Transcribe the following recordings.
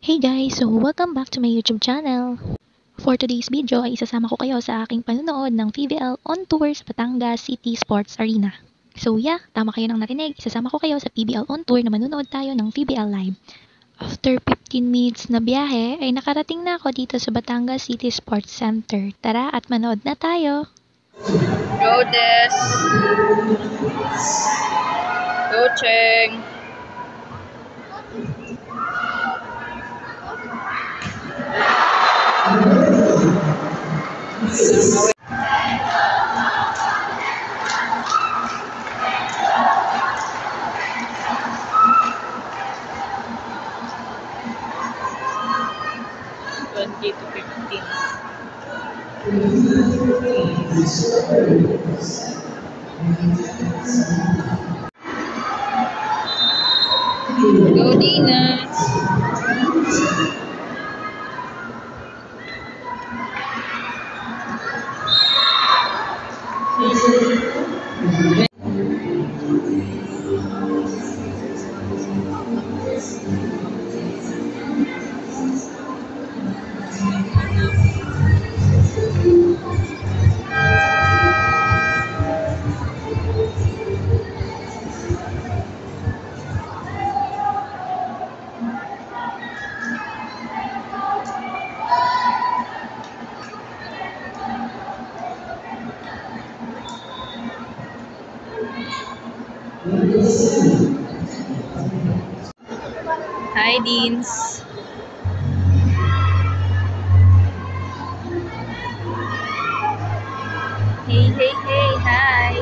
Hey guys! So welcome back to my YouTube channel. For today's video ay isasama ko kayo sa aking panunood ng PBL on tour sa Batangas City Sports Arena. So yeah, tama kayo nang narinig, isasama ko kayo sa PBL on tour na manunood tayo ng PBL live. After 15 minutes na biyahe ay nakarating na ako dito sa Batangas City Sports Center. Tara at manood na tayo! Go Des! Go Cheng! Go Dinas! Hi Deans! Hey, hi!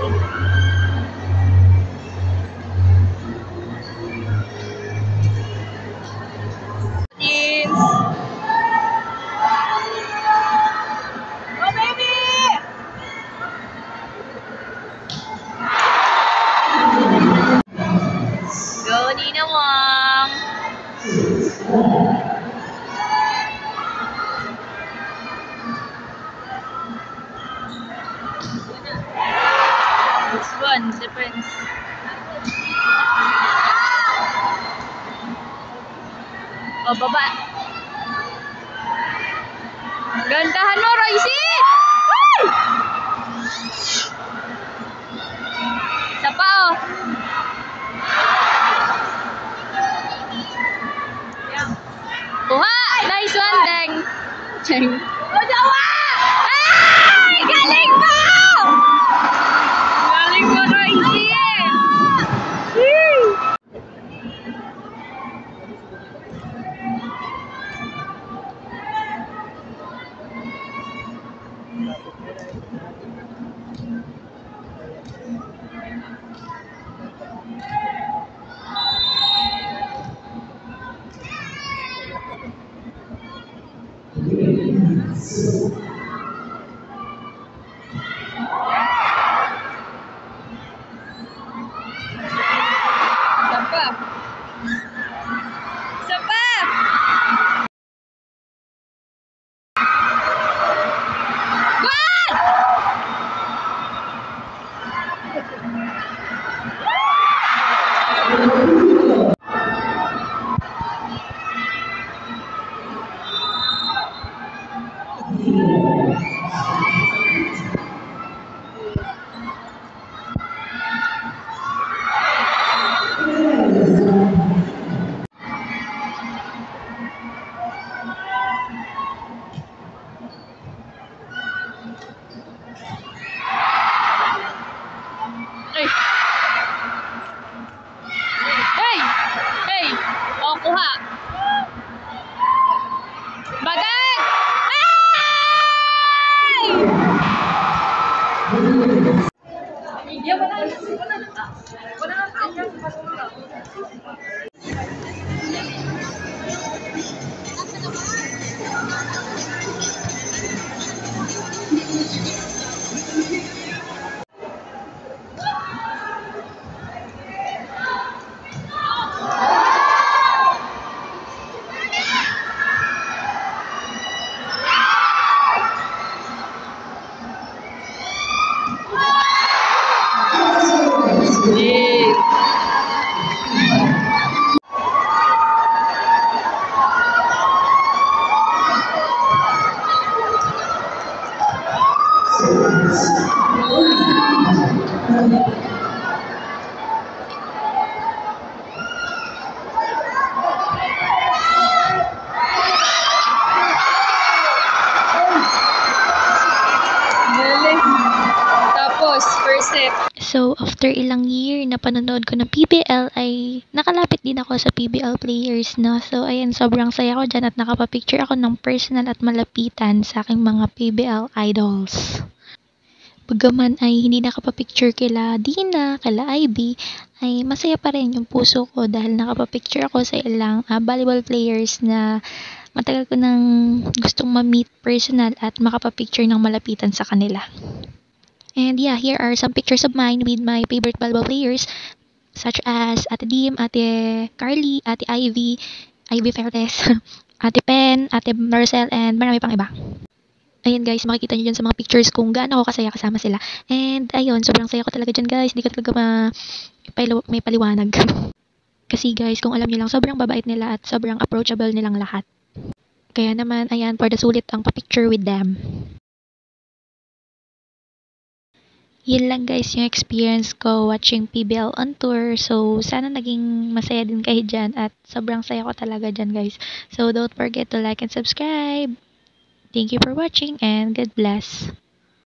Deans! Oh baby! Go Nina Wong! It's one difference. Oh, baba. Gandahan mo, Royce! Ay! Isa pa, oh. Kuha! Nice one, Deng! Cheng! Ojawa! Ay! Galing mo! Galing mo, Royce! So, after ilang year na panonood ko ng PBL ay nakalapit din ako sa PBL players, no? So, ayan, sobrang saya ko dyan at nakapapicture ako ng personal at malapitan sa aking mga PBL idols. Bagaman ay hindi nakapapicture kila Dina, kila Ivy, ay masaya pa rin yung puso ko dahil nakapapicture ako sa ilang volleyball players na matagal ko nang gustong ma-meet personal at makapapicture ng malapitan sa kanila. And yeah, here are some pictures of mine with my favorite volleyball players such as Ate Dim, Ate Carly, Ate Ivy, Ivy Fairless, Ate Pen, Ate Marcel, and marami pang iba. Ayan guys, makikita nyo dyan sa mga pictures kung gaano ako kasaya kasama sila. And ayun, sobrang saya ko talaga dyan guys. Hindi ko talaga may paliwanag. Kasi guys, kung alam nyo lang, sobrang babait nila at sobrang approachable nilang lahat. Kaya naman, ayan, for the sulit ang pa-picture with them. Yun lang guys yung experience ko watching PBL on tour. So, sana naging masaya din kayo dyan at sobrang saya ko talaga dyan guys. So, don't forget to like and subscribe. Thank you for watching and God bless.